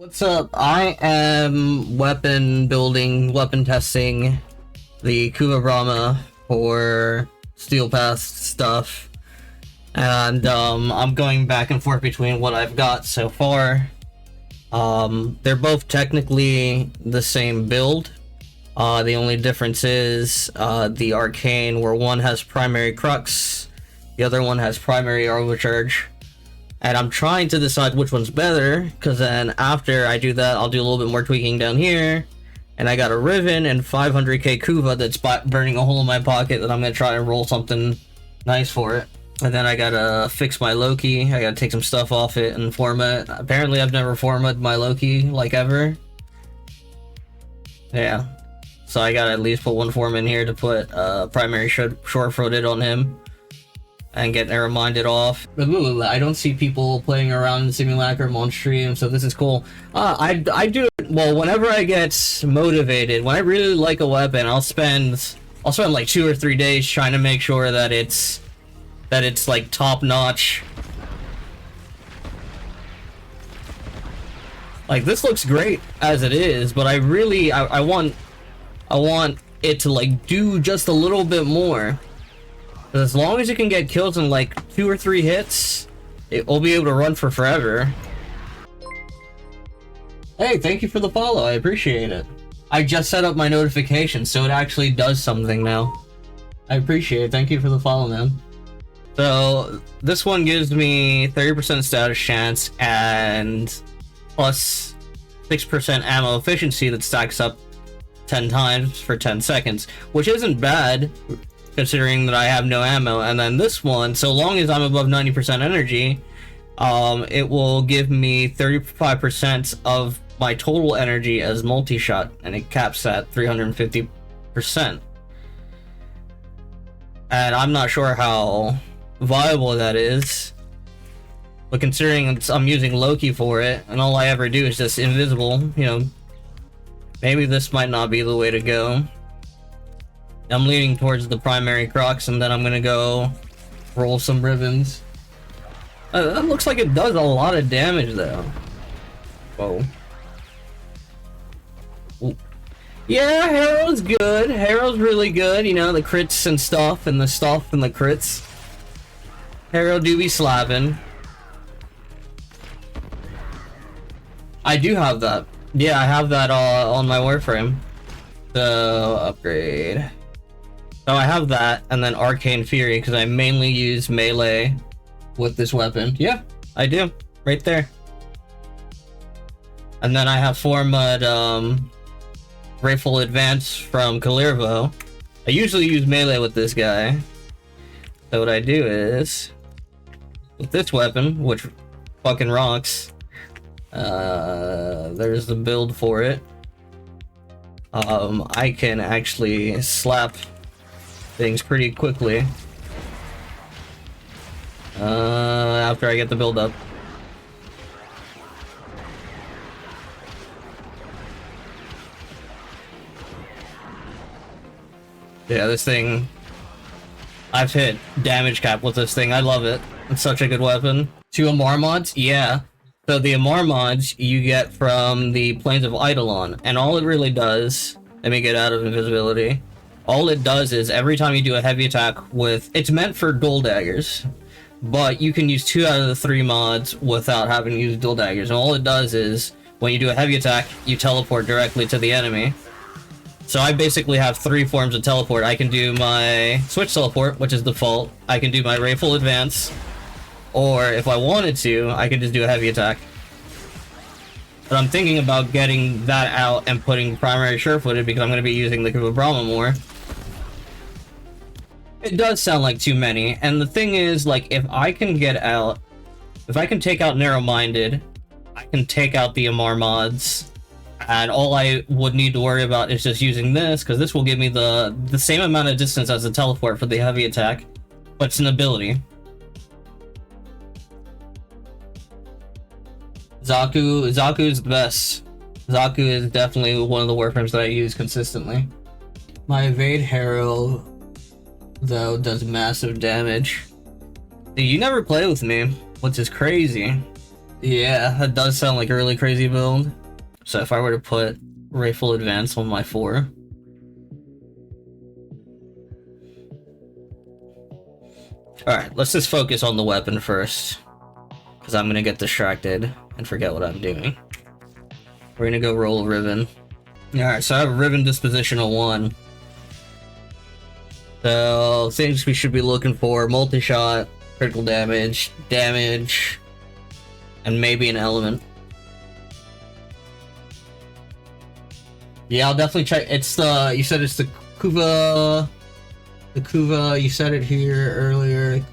What's up? I am weapon testing the Kuva Bramma for Steel Pass stuff, and I'm going back and forth between what I've got so far. They're both technically the same build. The only difference is the Arcane, where one has primary crux, the other one has primary overcharge. And I'm trying to decide which one's better, because then after I do that, I'll do a little bit more tweaking down here. And I got a Riven and 500k Kuva that's burning a hole in my pocket that I'm going to try and roll something nice for it. And then I gotta fix my Loki. I gotta take some stuff off it and format. Apparently I've never formatted my Loki, like, ever. Yeah. So I gotta at least put one form in here to put primary short-footed on him. And get reminded off. I don't see people playing around in Simulacrum on stream, so this is cool. I do it, well, whenever I get motivated, when I really like a weapon, I'll spend like 2 or 3 days trying to make sure that it's like top notch. Like, this looks great as it is, but I really I want it to like do just a little bit more. As long as you can get kills in like 2 or 3 hits, it will be able to run for forever. Hey, thank you for the follow, I appreciate it. I just set up my notifications, so it actually does something now. I appreciate it, thank you for the follow, man. So, this one gives me 30% status chance and plus 6% ammo efficiency that stacks up 10 times for 10 seconds, which isn't bad, considering that I have no ammo. And then this one, so long as I'm above 90% energy, it will give me 35% of my total energy as multi-shot, and it caps at 350%. And I'm not sure how viable that is, but considering I'm using Loki for it, and all I ever do is just invisible, you know, maybe this might not be the way to go. I'm leaning towards the primary crux, and then I'm gonna go roll some ribbons. That looks like it does a lot of damage, though. Whoa. Ooh. Yeah, Harrow's good. Harrow's really good. You know, the crits and stuff, and the stuff and the crits. Harrow do be slapping. I do have that. Yeah, I have that on my Warframe. So, upgrade. So I have that, and then Arcane Fury, because I mainly use melee with this weapon. Yeah, I do. Right there. And then I have Format Rifle Advance from Calirvo. I usually use melee with this guy. So what I do is, with this weapon, which fucking rocks, there's the build for it. I can actually slap things pretty quickly after I get the build up. Yeah, this thing, I've hit damage cap with this thing. I love it. It's such a good weapon. 2 Amar mods? Yeah. So the Amar mods you get from the Plains of Eidolon, and all it really does, let me get out of invisibility. All it does is every time you do a heavy attack with, it's meant for dual daggers, but you can use 2 out of the 3 mods without having to use dual daggers. And all it does is when you do a heavy attack, you teleport directly to the enemy. So I basically have 3 forms of teleport. I can do my switch teleport, which is default. I can do my rifle advance, or if I wanted to, I could just do a heavy attack. But I'm thinking about getting that out and putting primary sure-footed, because I'm going to be using the Kuva Bramma more. It does sound like too many, and the thing is, like, if I can get out, if I can take out narrow-minded, I can take out the Amar mods, and all I would need to worry about is just using this, because this will give me the same amount of distance as the teleport for the heavy attack, but it's an ability. Zaku is the best. Zaku is definitely one of the Warframes that I use consistently. My evade Harrow, though, does massive damage. You never play with me, which is crazy. Yeah, that does sound like a really crazy build. So if I were to put Rifle Advance on my 4. Alright, let's just focus on the weapon first. Because I'm gonna get distracted and forget what I'm doing. We're gonna go roll a ribbon. Alright, so I have a ribbon disposition of 1. So, things we should be looking for: multi-shot, critical damage, and maybe an element. Yeah, I'll definitely check. It's the, you said it's the Kuva, you said it here earlier.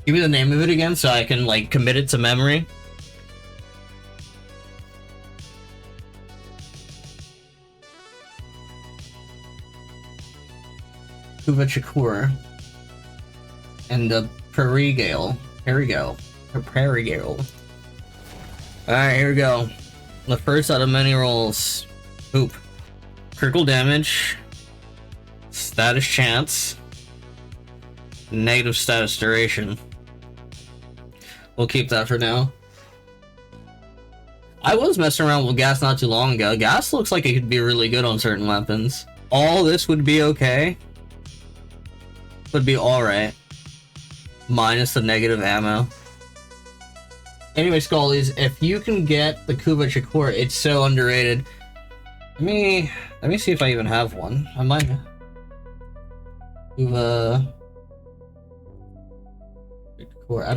Give me the name of it again so I can, like, commit it to memory. Kuva Chikura. And the Prairie Gale. Here we go. The Prairie Gale. Alright, here we go. The first out of many rolls. Oop. Critical damage. Status chance. Negative status duration. We'll keep that for now. I was messing around with gas not too long ago. Gas looks like it could be really good on certain weapons. All this would be okay. Would be alright. Minus the negative ammo. Anyway, Sckullies, if you can get the Kuva Chikura, it's so underrated. Let me see if I even have one. I might. Kuva Chikura.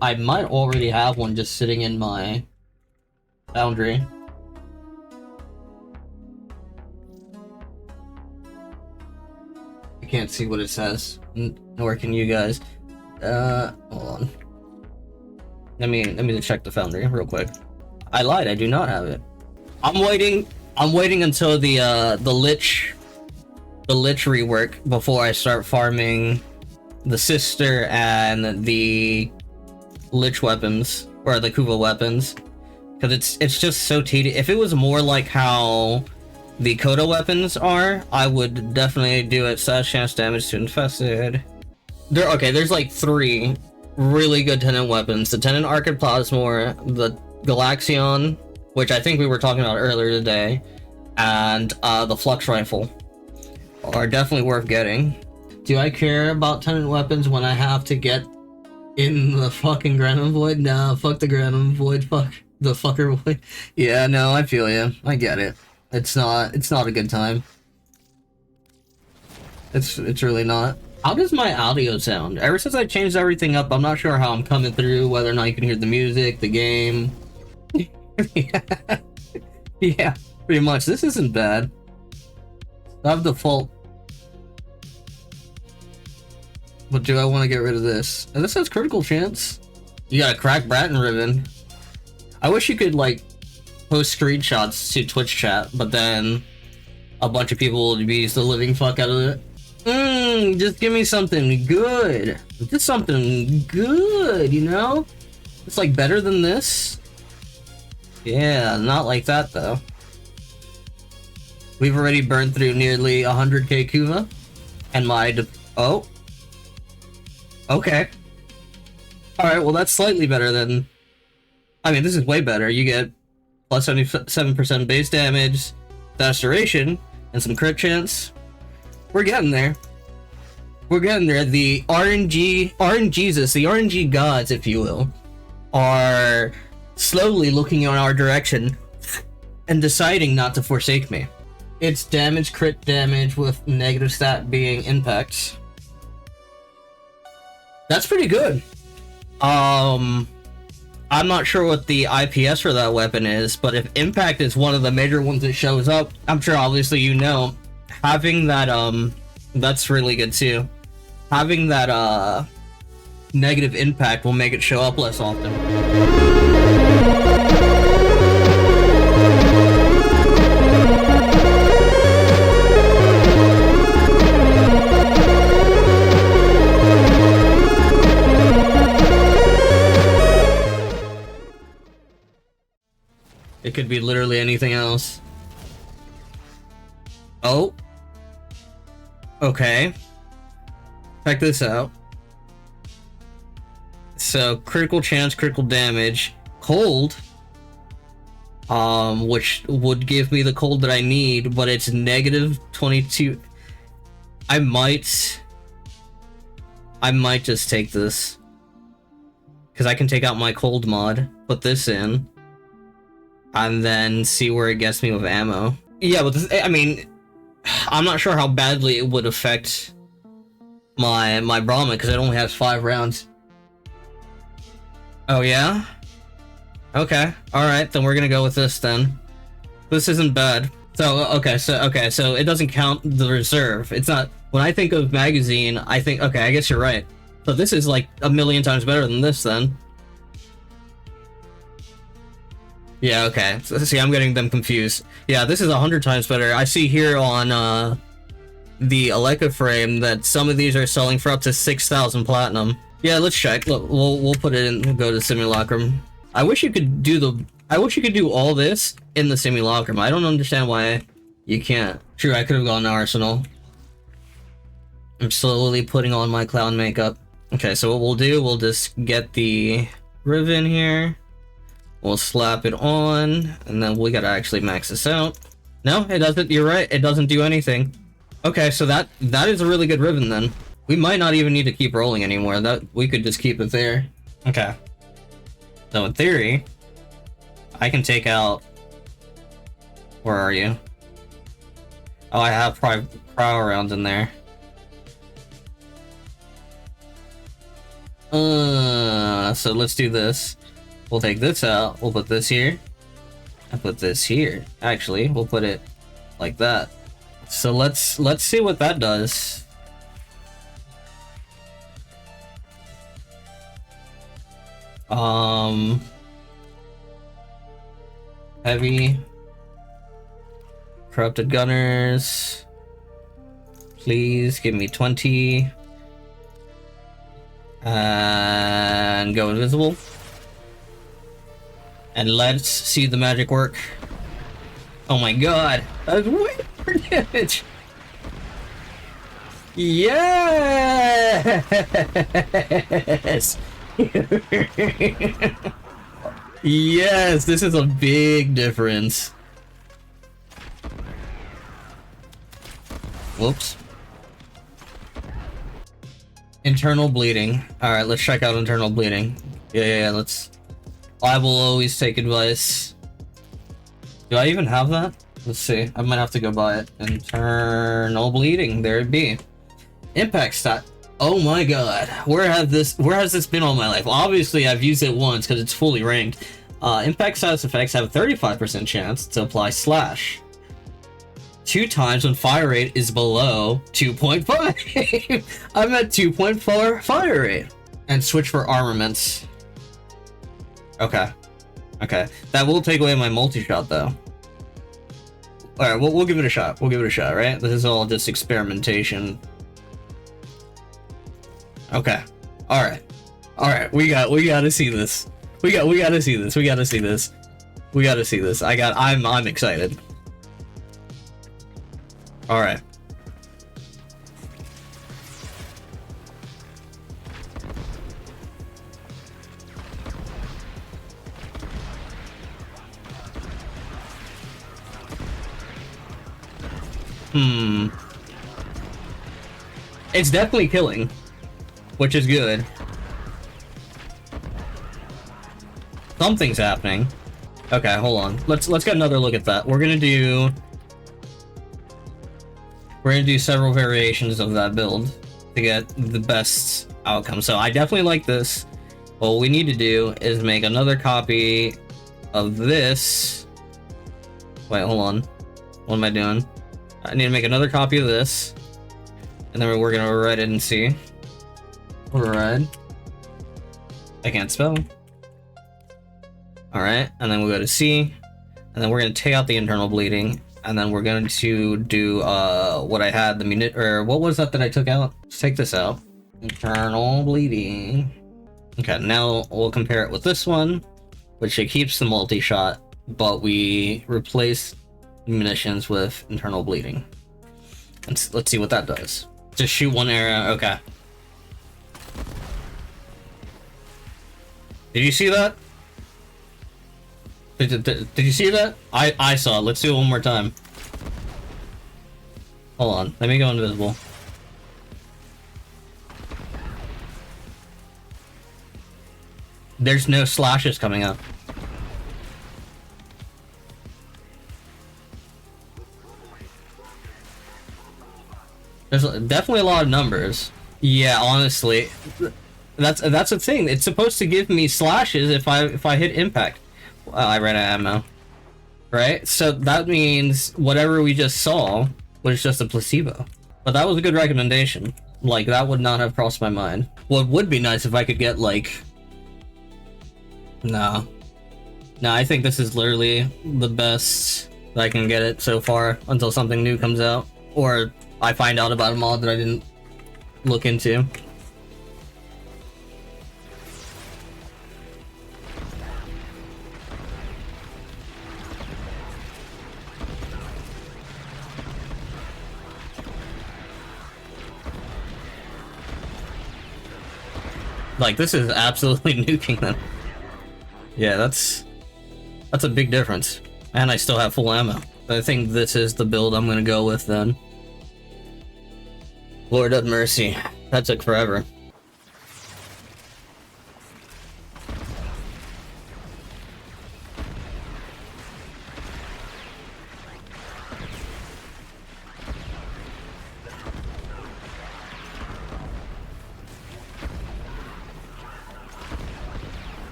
I might already have one just sitting in my foundry. I can't see what it says, nor can you guys. Hold on. Let me check the foundry real quick. I lied, I do not have it. I'm waiting until the Lich rework before I start farming the Sister and the Lich weapons, or the Kuva weapons. Because it's just so tedious. If it was more like how the Koda weapons are, I would definitely do it. Slash chance damage to infested. There's like 3 really good Tenant weapons. The Tenant Arcid Plasmor, the Galaxion, which I think we were talking about earlier today, and the Flux Rifle are definitely worth getting. Do I care about Tenant weapons when I have to get in the fucking Granum Void? Nah, fuck the Granum Void, fuck the fucker Void. Yeah, no, I feel you. I get it. It's not a good time. It's really not. How does my audio sound? Ever since I changed everything up, I'm not sure how I'm coming through, whether or not you can hear the music, the game. Yeah, pretty much. This isn't bad. I have default. But do I want to get rid of this? And this has critical chance. You got a cracked Bratton ribbon. I wish you could, like, post screenshots to Twitch chat, but then a bunch of people would abuse the living fuck out of it. Just give me something good. Just something good, you know? It's like better than this. Yeah, not like that though. We've already burned through nearly 100k Kuva, and my oh. Okay. Alright, well that's slightly better than... I mean, this is way better. You get plus 77% base damage, fast duration, and some crit chance. We're getting there. We're getting there. The RNGesus, the RNG gods, if you will, are slowly looking in our direction and deciding not to forsake me. It's damage, crit damage, with negative stat being impact. That's pretty good. I'm not sure what the IPS for that weapon is, but if impact is one of the major ones that shows up, I'm sure obviously you know, having that, that's really good too. Having that, negative impact will make it show up less often. It could be literally anything else. Oh. Okay. Check this out. so critical chance, critical damage, cold, which would give me the cold that I need, but it's negative 22. I might just take this, because I can take out my cold mod, put this in, and then see where it gets me with ammo. Yeah, but this, I mean, I'm not sure how badly it would affect my Bramma, because it only has 5 rounds. Oh yeah? Okay, alright, then we're gonna go with this then. This isn't bad. So, okay, so it doesn't count the reserve. It's not, when I think of magazine, I think, okay, I guess you're right. So this is like a million times better than this then. Yeah, okay. So, see, I'm getting them confused. Yeah, this is 100 times better. I see here on the Elgato frame that some of these are selling for up to 6,000 platinum. Yeah, let's check. Look, we'll put it in. We'll go to simulacrum. I wish you could do all this in the simulacrum. I don't understand why you can't. True, I could have gone to Arsenal. I'm slowly putting on my clown makeup. Okay, so what we'll do, we'll just get the ribbon here. We'll slap it on, and then we gotta actually max this out. No, it doesn't. You're right. It doesn't do anything. Okay, so that is a really good ribbon then. We might not even need to keep rolling anymore. That we could just keep it there. Okay. So in theory, I can take out. Where are you? Oh, I have cryo rounds in there. So let's do this. We'll take this out. We'll put this here. And put this here. Actually, we'll put it like that. So let's see what that does. Heavy. Corrupted gunners. Please give me 20. And go invisible. And let's see the magic work. Oh my god, that's way more damage. Yes! Yes, this is a big difference. Whoops. Internal bleeding. Alright, let's check out internal bleeding. Yeah, let's... I will always take advice. Do I even have that? Let's see. I might have to go buy it. Internal bleeding. There it be. Impact stat. Oh my god. Where has this been all my life? Obviously, I've used it once because it's fully ranked. Impact status effects have a 35% chance to apply slash. 2 times when fire rate is below 2.5. I'm at 2.4 fire rate. And switch for armaments. Okay. That will take away my multi-shot, though. Alright, we'll give it a shot. We'll give it a shot, right? This is all just experimentation. Okay. Alright. We gotta see this. We gotta see this. I'm excited. Alright. It's definitely killing, which is good. Something's happening. Okay, hold on. Let's get another look at that. We're gonna do several variations of that build to get the best outcome. So I definitely like this. What we need to do is make another copy of this. Wait, hold on. What am I doing? I need to make another copy of this. And then we're gonna write it and see. Red. I can't spell. Alright, and then we'll go to C. And then we're gonna take out the internal bleeding. And then we're going to do what I had, what was that I took out? Let's take this out. Internal bleeding. Okay, now we'll compare it with this one, which it keeps the multi-shot, but we replace munitions with internal bleeding. Let's see what that does. Just shoot one arrow. Okay. Did you see that? Did you see that? I saw it. Let's do it one more time. Hold on. Let me go invisible. There's no slashes coming up. There's definitely a lot of numbers. Yeah, honestly, that's the thing. It's supposed to give me slashes if I hit impact. I ran out of ammo. Right? So that means whatever we just saw was just a placebo. But that was a good recommendation. Like, that would not have crossed my mind. What would be nice if I could get, like... No. No, I think this is literally the best that I can get it so far until something new comes out. Or I find out about a mod that I didn't look into. Like, this is absolutely nuking them. Yeah, that's a big difference. And I still have full ammo. I think this is the build I'm gonna go with then. Lord have mercy. That took forever.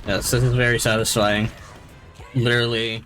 Yes, this is very satisfying. Literally